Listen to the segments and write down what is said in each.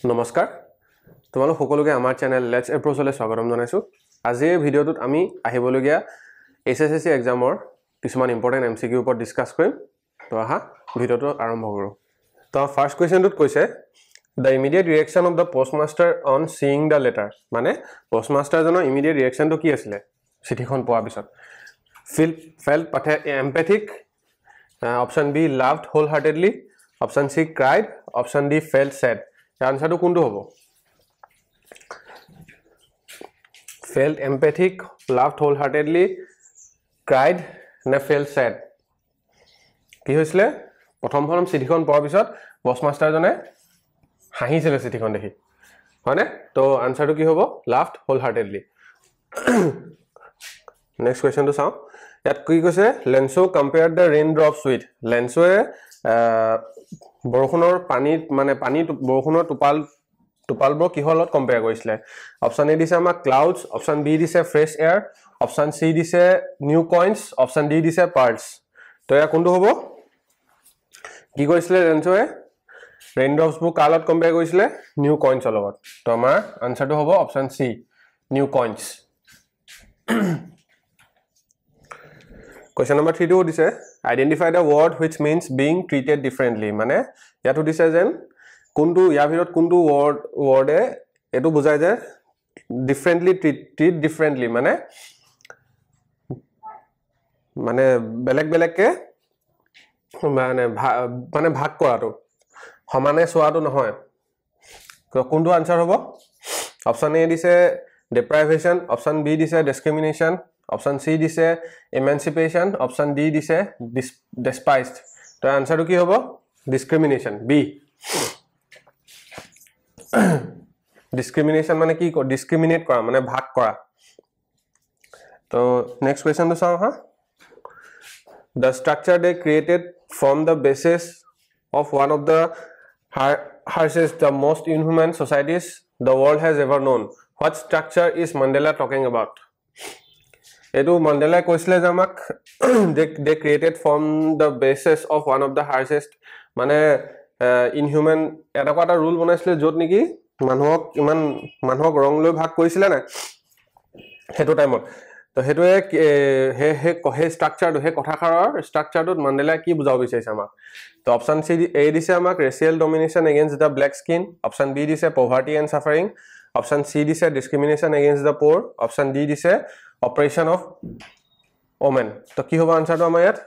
নমস্কাৰ তোমালোক সকলোকে আমাৰ চেনেল লেটস এপ্ৰোচলৈ স্বাগতম জনাইছো আজিৰ ভিডিঅ'টোত আমি আহিবলগীয়া এছএছসি এক্সামৰ কিছুমান ইম্পৰ্টেন্ট এমসিকিউ ওপৰত ডিসকাস কৰিম তো আহা ভিডিঅ'টো আৰম্ভ কৰো তো ফাৰ্স্ট কোৱেশ্চনটোত কৈছে The immediate reaction of the postmaster on seeing the letter মানে postmaster জনৰ immediate reaction to কি আছিল চিঠিখন পোৱাৰ পিছত felt empathic option B laughed wholeheartedly option C cried option D felt sad answer to কোনটো হ'ব felt empathic laughed wholeheartedly cried না felt sad কি হৈছিল প্ৰথম চিঠিখন পোৱাৰ পিছত postmaster জনে হাঁহিছিল চিঠিখন দেখি হয়নে তো আনসাৰটো কি হ'ব laughed wholeheartedly next question to চাও ইয়াত কি কৈছে Lenso compared the raindrops with Lenso বৰষুণৰ পানী মানে পানী বৰষুণৰ টোপালবোৰ কিহৰ লগত কম্পেয়াৰ কৰিছিলে অপচন এ দিছে আমাক ক্লাউডছ অপচন বি দিছে ফ্ৰেছ এয়াৰ অপচন সি দিছে নিউ কইন্স অপচন ডি দিছে পাৰ্লছ তো এয়া কোনটো হ'ব কি কৰিছিলে Lensoয়ে raindrops book কালত কম্পেয়াৰ কৰিছিলে নিউ কইন্সৰ লগত তো আমাৰ আনসাৰটো হ'ব option C new coins Question number 3 দিছে identify the word which means being treated differently মানে ইয়াতো দিছে যেন কোনটো ইয়াৰ ভিতৰত কোনটো word এটো বুজায় যে differently treat differently মানে বেলেগ কে মানে ভাগ কৰাটো সমানে সোৱাটো নহয় কোনটো আনসাৰ হ'ব অপচন এ দিছে deprivation অপচন বি দিছে discrimination Option C দিছে emancipation option D দিছে despised তো আনসাৰটো কি হ'ব discrimination B discrimination মানে কি discriminate কৰা মানে ভাগ কৰা তো next question তো চাও হা the structure they created from the basis of one of the harshest the most inhuman societies the world has ever known what structure is Mandela talking about etu Mandela কৈছিলে যে আমাক they created from the basis of one of the harshest মানে inhuman এটা কথা rule বনাইছিলে যত নেকি মানুহক ৰং লৈ ভাগ কৰিছিলে না হেতু টাইমত তো হেতুৱে হে স্ট্ৰাকচাৰটো হে কথাখাৰৰ স্ট্ৰাকচাৰটোত Mandela কি বুজাব বিচাৰিছে আমাক তো অপচন সি এ দিছে আমাক racial domination against the black skin option B দিছে poverty and suffering option C দিছে discrimination against the poor option D দিছে operation of women তো কি হ'ব আনসাৰটো আমাৰ ইয়াত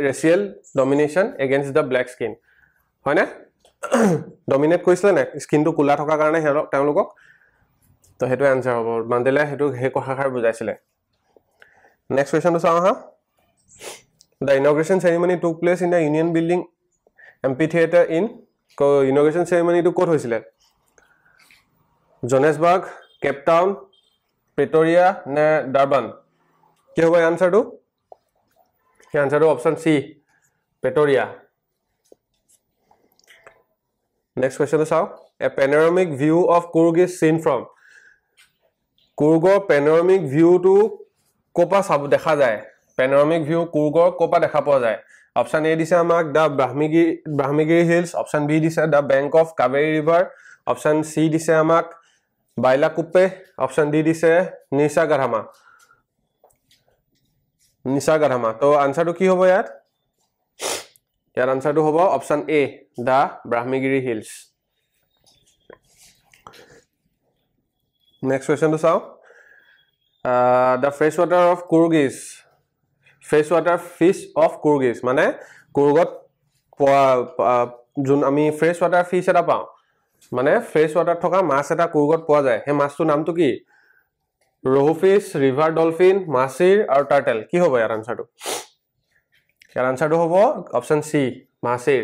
racial domination against the black skin হয় না ডমিনেট কৰিছিল না স্কিনটো কুলা থকা কাৰণে তেওঁলোকক তো হেতু আনসাৰ হ'ব Mandela হেতু হে কথাখাৰ বুজাইছিলে নেক্সট কোৱেশ্চন তো চাও হা The inauguration ceremony took place in the Union Building Amphitheater in inauguration ceremony to ক'ত হৈছিলে Johannesburg Cape Town Pretoria নে Durban কি হ'ব আনসাৰটো কি আনসাৰটো option C Pretoria next question to চাও a panoramic view of Coorg is seen from Coorgৰ panoramic view to কোপা সব দেখা যায় panoramic view Coorgৰ কোপা দেখা পোৱা যায় অপচন এ দিছে আমাক the Brahmagiri hills option B দিছে the bank of Kaveri river option C দিছে আমাক বাইলাকুপ্পে অপচন ডি দিছে নিসাগাধামা তো আনসাৰটো কি হ'ব ইয়াত আনসাৰটো হ'ব অপচন এ দা ব্ৰাহ্মগিৰি হিলছ নেক্সট কোৱেশ্চন তো চাও the freshwater fish of Coorg is মানে Coorgত যোন আমি ফ্ৰেছ ওয়াটাৰ ফিশ এটা পাওঁ মানে ফ্ৰেছ ওয়াটাৰ থকা মাছ এটা Coorgত পোৱা যায় হে মাছটোৰ নামটো কি ৰহু ফিশ ৰিভাৰ ডলফিন মাছিৰ আৰু টাৰ্টল কি হ'ব ইয়াৰ আনসাৰটো আনসাৰটো হ'ব অপচন সি মাছিৰ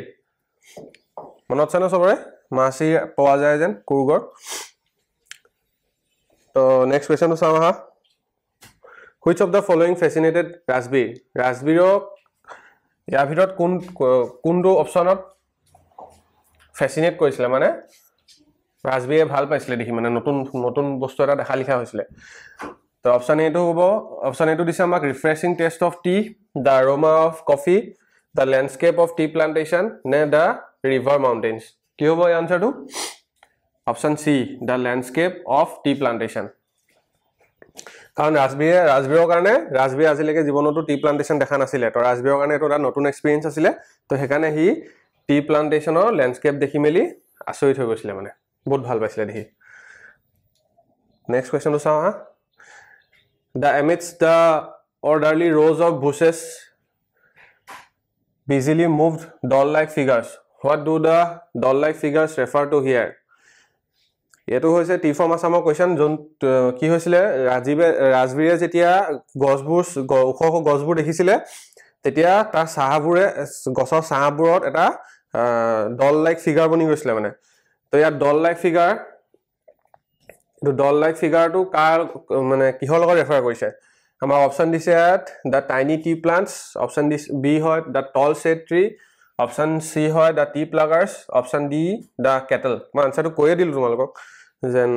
মনত আছে ন সবৰে মাছিৰ পোৱা যায় যেন Coorgৰ তো নেক্সট কোৱেশ্চন তো চাও হা Which of the following fascinated Rasbirok ইয়াৰ ভিতৰত কোনটো অপচনত ফ্যাসিনেট কৰিছিল মানে ৰাজবিয়ে ভাল পাইছিল দেখি মানে নতুন বস্তু এটা দেখা লিখা হৈছিল তো অপচন এ টো হ'ব অপচন এ টো দিছে আমাক refreshing taste of tea the aroma of coffee the landscape of tea plantation ne the river mountains কি হ'ব এই আনসাৰটো option C the landscape of tea plantation কাৰণ ৰাজবীৰৰ কাৰণে ৰাজবীৰ আজিলৈকে জীৱনতো টি প্লান্টেশন দেখা নাছিলে তো ৰাজবীৰৰ কাৰণে এটা নতুন এক্সপেৰিয়েন্স আছিলে তো হেকাৰণে হি টি প্লান্টেশনৰ ল্যান্ডস্কেপ দেখি মেলি আচৰিত হৈ গৈছিলে মানে বহুত ভাল পাইছিলে দেখি নেক্সট কোৱেশ্চনটো চাওঁ হা the amidst the orderly rows of bushes busily moved doll-like figures what do the doll-like figures refer to here এটো হৈছে টি ফৰ্ম আসামৰ কোৱেশ্চন যোন কি হৈছিলে ৰাজবীৰে যেতিয়া গছবোৰ গছবোৰ দেখিছিলে তেতিয়া তাৰ সাহাবোৰে গছৰ সাহাবোৰত এটা ডল লাইক ফিগাৰ বনি গৈছিলে মানে তো ইয়াত ডল লাইক ফিগাৰ তো ডল লাইক ফিগাৰটো কাৰ মানে কিহৰ লগত ৰেফাৰ কৰিছে আমাৰ অপচন দিছে ইয়াত the tiny tea plants option B হয় the tall shade tree option C হয় the tea pluckers option D the kettle মই আনসাৰটো কৈয়ে দিলো তোমালোকক যেন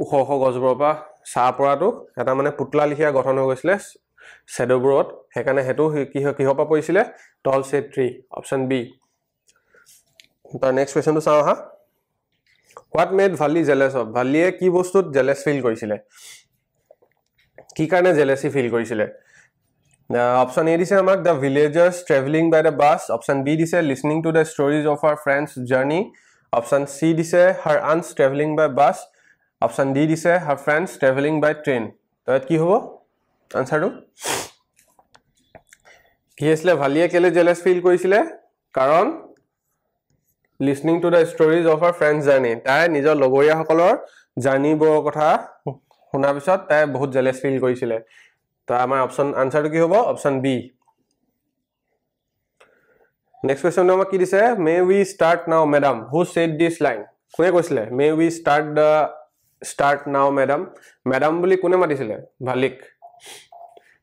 ওখ ওখ গছবোৰৰ পৰা চাহ পৰাটো এটা মানে পুতলা লিখিয়া গঠন হৈ গৈছিলে শ্যাডোবোৰত হেকাৰণে হেতু কিহৰ পৰা পৰিছিলে টল শেড ট্ৰী অপচন বি তাৰ নেক্সট কোৱেশ্চনটো চাওঁ হা What made Valli jealous of? Valliye ki bostut jealous feel korisile? Ki karone jealousy feel korisile? Option A dise amak the villagers traveling by the bus. Option B dise listening to the stories of our friends' journey. Option C dise her aunts traveling by bus. Option D dise her friends traveling by train. To ki hobo? Answer to? Ki asle Valliye kele jealous feel korisile? Karon listening to the stories of our friends journey তাই নিজৰ লগৰীয়া সকলৰ journey বৰ কথা শুনাৰ পিছত তাই বহুত জেলাস ফিল কৰিছিলে তো আমাৰ অপচন আনসাৰটো কি হ'ব অপচন বি নেক্সট কোৱেশ্চনটো আমাক কি দিছে মে উই স্টাৰ্ট নাও madam who said this line কোনে কৈছিলে মে উই স্টাৰ্ট নাও মেডাম মেডাম বুলি কোনে মাতিছিলে ভালিক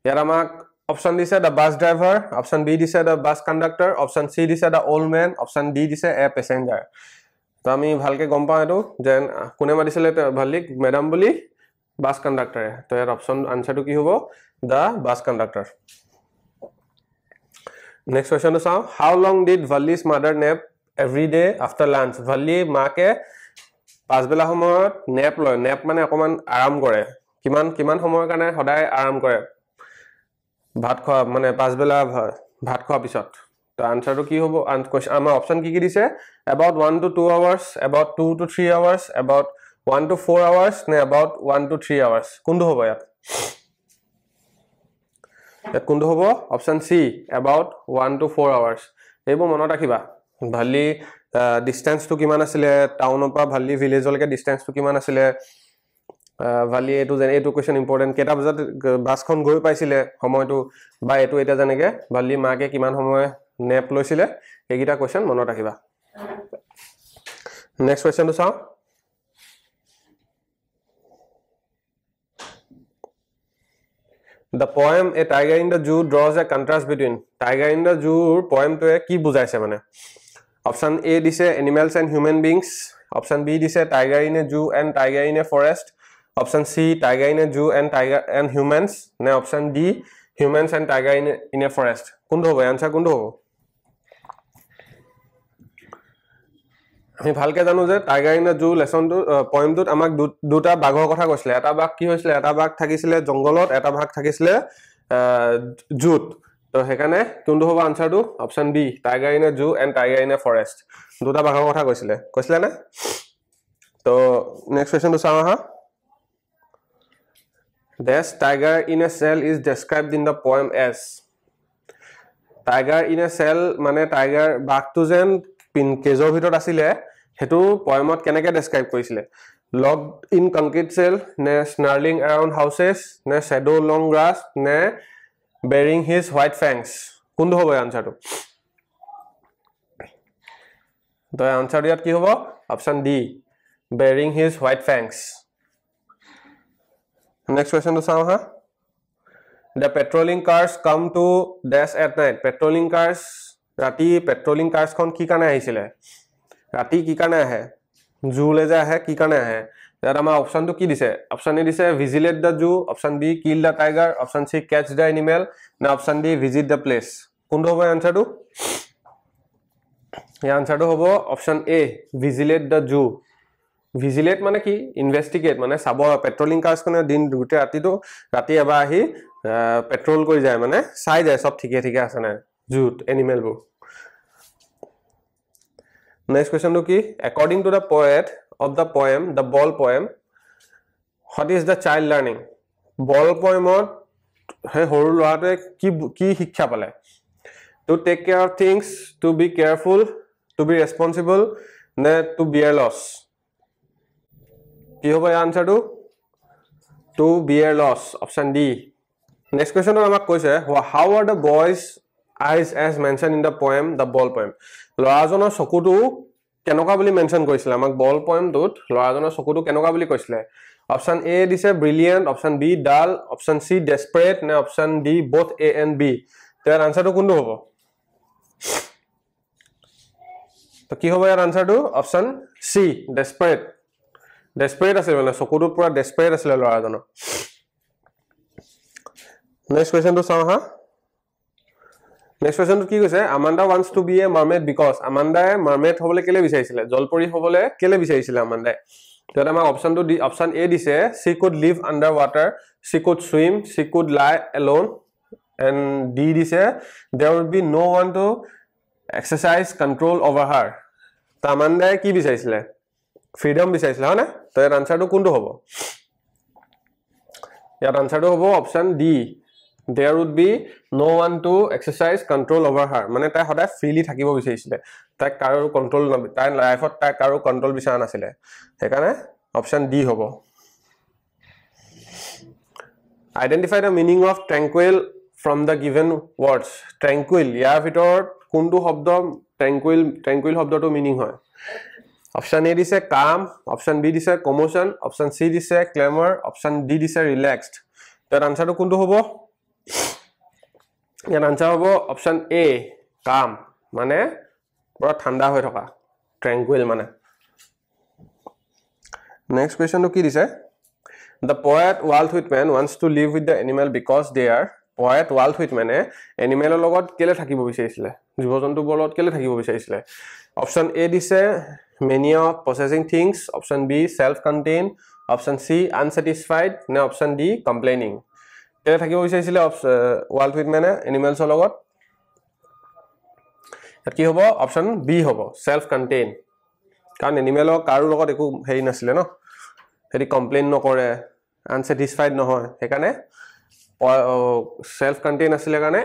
ইয়াৰ আমাক Option D said the bus driver, option B said the bus conductor, option C said the old man, option D said a passenger. তো আমি ভালকে গম পাওঁ এটো যে কোনে মাতিছিলে ভালিক ম্যাডাম বুলি বাস কন্ডাক্টৰ তো ইয়াৰ অপচন আনসাৰটো কি হ'ব দা বাস কন্ডাক্টৰ নেক্সট কোৱেশ্চনটো চাওঁ how long did Valli's mother nap every day after lunch Valli মাকে পাঁচবেলা সময়ত নেপ লয় নেপ মানে অকমান আৰাম কৰে কিমান সময়ৰ কাৰণে সদায় আৰাম কৰে ভাত খোৱা মানে পাঁচবেলা ভাত খোৱা পিছত তো আনসাৰটো কি হ'ব আমাৰ অপচন কি দিছে about 1 to 2 hours about 2 to 3 hours about 1 to 4 hours নে about 1 to 3 hours কোনটো হ'ব ইয়াত কোনটো হ'ব option C about 1 to 4 hours এইবোৰ মনত ৰাখিবা ভালি ডিসটেন্সটো কিমান আছিল টাউনৰ পৰা ভালি ভিলেজলৈকে ডিসটেন্সটো কিমান আছিল ভালি এটো যেন এটো কোৱেশ্চন ইম্পৰ্টেন্ট কেটা বজাত বাসখন গৈ পাইছিলে সময়টো বা এটো এটা জানেগে ভালি মাকে কিমান সময় নেপ লৈছিলে এইগিটা কোৱেশ্চন মনত ৰাখিবা নেক্সট কোৱেশ্চনটো চাও The poem A Tiger in the Zoo draws a contrast between Tiger in the Zoo poem to কি বুজাইছে মানে অপচন A দিছে animals and human beings option B দিছে Tiger in a Zoo and Tiger in a forest Option C, tiger in a zoo and tiger and humans. Ne option D, humans and tiger in a forest. Kundo hobo answer kundo hobo. আমি ভালকে জানো যে tiger in the zoo লেসনটো পয়েমটোত আমাক দুটা বাঘৰ কথা কৈছিলে এটা বাঘ কি হৈছিলে এটা বাঘ থাকিছিলে জংগলত এটা বাঘ থাকিছিলে জুত তো হেকানে কোনটো হ'ব আনসাৰটো option B tiger in a zoo and tiger in a forest দুটা বাঘৰ কথা কৈছিলে না তো নেক্সট কোৱেশ্চনটো চাওঁ হা This tiger in a cell is described in the poem as Tiger in a cell মানে টাইগাৰ বাঘটো যেন কেজৰ ভিতৰত আছিল হেতু পয়েমত কেনেকৈ ডেসক্ৰাইব কৰিছিলে locked in concrete cell নে snarling around houses নে shadow long grass নে bearing his white fangs কোনটো হ'ব আনসাৰটো তো আনসাৰ ইয়াত কি হ'ব option D bearing his white fangs Next question to saw huh? The patrolling cars come to dash at night. Patrolling cars, rati patrolling cars kon ki karne ahisile. Rati ki karne ahe. Zoo le ja hai ki karne ahe. Yar ama option to ki dise. Option A dise vigilate the zoo. Option B kill the tiger. Option C catch the animal. Na option D visit the place. Kundo hobo answer to? ইয়াৰ আনসাৰটো হ'ব option A ভিজিলেট the zoo ভিজিলেট মানে কি investigate মানে চাব patrolling curse কোনে দিন দুতে ৰাতি এবাৰ আহি পেট্ৰল কৰি যায় মানে চাই যায় সব ঠিকে ঠিকে আছে না জুট এনিমেলবোৰ নেক্সট কোৱেশ্চনটো কি according to the poet of the poem the ball poem what is the child learning ball poemত হে হৰু লৰাতে কি শিক্ষা পালে to take care of things to be careful to be responsible ne to bear loss কি হবে আনসারটো to bear loss option d next question আমাক কৈছে how are the boys eyes as mentioned in the poem the ball poem লৰাজনৰ চকুটো কেনকা বুলি mention কৰিছিল আমাক বল পয়েমটোত লৰাজনৰ চকুটো কেনকা বুলি কৈছিলে অপশন এ দিছে ব্ৰিলিয়ান্ট অপশন বি ডাল অপশন সি ডেসপাৰেট নে option D both a and b তাৰ আনসাৰটো কোনটো হ'ব তো কি হ'ব ইয়াৰ আনসাৰটো অপশন সি ডেসপাৰেট আছিল মানে চকুটো পুৰা ডেসপাৰেট আছিল লৰাজনৰ নেক্সট কোৱেশ্চনটো চাও হা Next question কি কৈছে Amanda wants to be a mermaid because Amanda mermaid হবলে কেলে বিচাৰিছিলে জলপৰী হবলে কেলে বিচাৰিছিলে Amanda তেটা আমাৰ অপশনটো অপশন এ দিছে she could live underwater she could swim she could lie alone and d দিছে there would be no one to exercise control over her তা Amanda কি বিচাৰিছিলে freedom বিচাৰিছিলে হয়নে তো এৰ আনসাৰটো কোনটো হ'ব ইয়াৰ আনসারটো হ'ব option D there would be no one to exercise control over her মানে তাই সদায় ফ্ৰীলি থাকিব বিচাৰিছিলে তাই কাৰো কন্ট্ৰোল তাই লাইফত তাই কাৰো কন্ট্ৰোল বিচাৰা নাছিলে সেইকাৰণে অপশন ডি হ'ব identify the meaning of tranquil from the given words tranquil ইয়াৰ ভিতৰত কোনটো শব্দ tranquil শব্দটো মিনিং হয় অপশন এ দিছে calm অপশন বি দিছে commotion অপশন সি দিছে clamor অপশন ডি দিছে relaxed তাৰ আনসাৰটো কোনটো হ'ব ইয়াৰ আনসাৰ হ'ব অপশন এ calm মানে পুৰা ঠাণ্ডা হৈ থকা tranquil মানে নেক্সট কোৱেশ্চনটো কি দিছে the poet Walt Whitman wants to live with the animal because they are poet Walt Whitman এনিমেলৰ লগত কেলে থাকিব বিচাৰিছিলে জীৱ-জন্তুৰ লগত কেলে থাকিব বিচাৰিছিলে অপশন এ দিছে mania of possessing things option b self contained option c unsatisfied নে option d complaining কেলে থাকিব বিচাৰিছিলে Walt Whitman এনিমেলছৰ লগত কি হ'ব অপশন বি হ'ব self contained কাৰণ এনিমেলৰ কাৰো লগত একো হেই নাছিলে ন হেৰি কমপ্লেইন নকৰে unsatisfied নহয় সেইকাৰণে self contained আছিল কাৰণে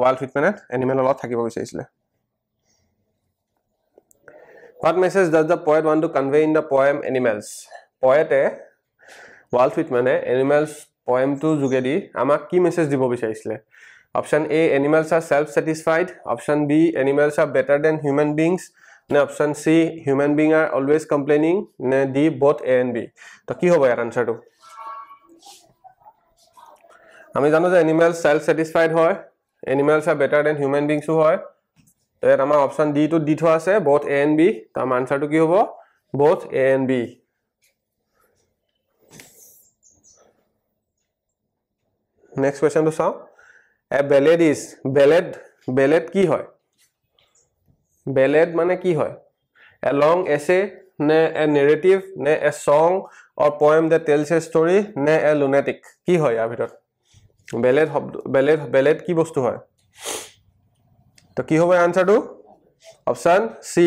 Walt Whitman এনিমেলৰ লগত থাকিব বিচাৰিছিলে What message does the poet want to convey in the poem Animals? Poet Walt Whitman Animals poem to যোগেদি আমাক কি মেসেজ দিব বিচাৰিছিলে Option A animals are self satisfied Option B animals are better than human beings নে Option C human beings are always complaining নে D both A and B তো কি হ'ব ইয়াৰ আনসাৰটো আমি জানো যে animals self satisfied হয় animals are better than human beings হয় তো এর আমাৰ অপশন ডি টু দি থোৱা আছে both A and B তো আমাৰ আনসাৰটো কি হ'ব both A and B next কোৱেশ্চনটো চাও এ ballad is ballad কি হয় ballad মানে কি হয় a long essay নে a narrative নে a song or poem that tells a story নে a lunatic কি হয় ইয়াৰ ভিতৰত ballad কি বস্তু হয় তো কি হবে আনসারটো option C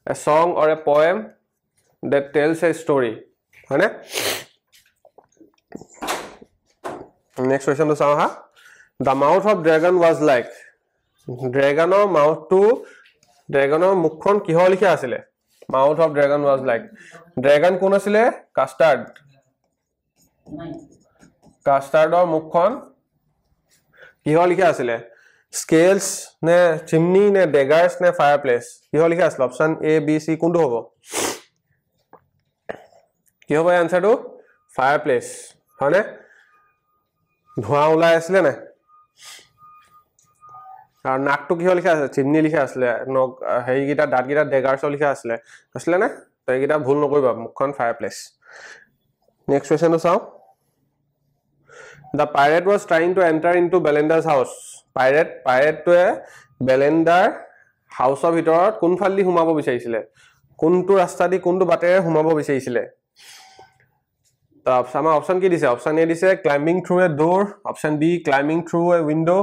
a song or a poem that tells a story হয়নে নেক্সট কোৱেশ্চন তো চাও হা the mouth of dragon was like dragonৰ dragonৰ মুখখন কিহৰ লিখা আছিল mouth of dragon was like dragon কোন আছিল কাষ্টাৰ্ডৰ মুখখন কিহৰ লিখা আছিল scales ne chimney ne daggers ne fireplace কি হল লিখা আছে অপশন এ বি সি কোনটো হ'ব কি হ'ব আনসারটো fireplace হয়নে ধোঁৱা ওলাই আছিল না আর নাকটো কি হল লিখা আছে চিমনি লিখা আছিল নক হেই গিটা দাঁত গিটা daggers লিখা আছিল না তাই গিটা ভুল নকৰিবা মুখখন fireplace নেক্সট কোৱেশ্চনটো চাও The pirate was trying to enter into Belinda's house. Pirate to Belinda's হাউচৰ ভিতৰত কোনফালেদি সোমাব বিচাৰিছিলে কোনটো ৰাস্তা দি কোনটো বাটেৰে সোমাব বিচাৰিছিলে তো আমাৰ অপচন কি দিছে অপচন এ দিছে climbing through a door option B climbing through a window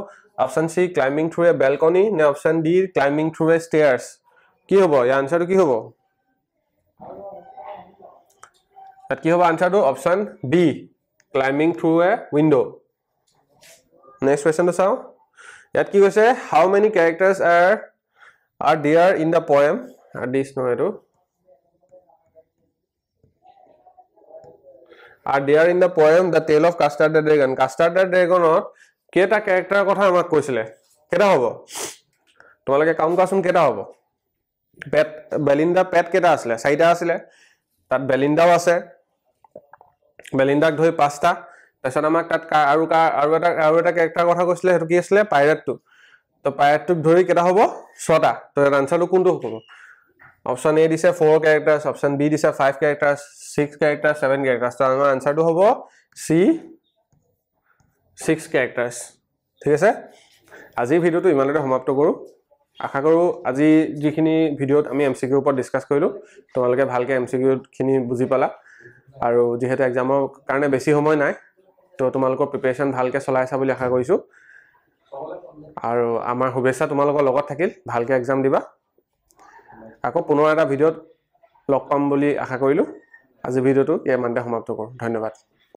option C climbing through a balcony নে option D climbing through a stairs কি হ'ব ইয়াৰ আনসাৰটো কি হ'ব তাত কি হ'ব আনসাৰটো option B climbing through a window next কোৱেশ্চনটো চাও ইয়াত কি কৈছে how many characters are there in the poem this no etu are there in the poem the tale of Custard the Dragon ot keta character kotha amak koisile keta hobo tomaloke count kasun keta hobo pet Belinda pet keta asile saita asile tat Belinda ase Belinda k dhoi 5 ta tasot amak tat aru eta character kotha koisile hetu ki asile pirate tu तो pirate टुक धरि केटा होबो 6टा तो आन्सरটো কোনটো হ'ব option A দিছে 4 ক্যাৰেক্টাৰ্स option B দিছে 5 ক্যাৰেক্টাৰ্स 6 ক্যাৰেক্টাৰ্स 7 ক্যাৰেক্টাৰ্स তো আমাৰ আনসাৰটো হ'ব সি 6 ক্যাৰেক্টাৰ্स ঠিক আছে আজি ভিডিওটো ইমানতে সমাপ্ত কৰো আশা কৰো আজি যিখিনি ভিডিওত আমি এমসিকিউ ওপৰত ডিসকাস কৰিলো তোমালোকে ভালকে এমসিকিউ খিনি বুজি পালা আৰু যেহেতু এক্সামৰ কাৰণে বেছি সময় নাই তো তোমালোকৰ প্ৰিপাৰেচন ভালকে চলাইছা বুলি আশা কৰিছো আৰু আমাৰ শুভেচ্ছা তোমালোকৰ লগত থাকিল ভালকে এক্সাম দিবা আকৌ পুনৰ এটা ভিডিওত লগ পাম বুলি আশা কৰিলো আজি ভিডিওটো ইয়াৰ মানতে সমাপ্ত কৰো ধন্যবাদ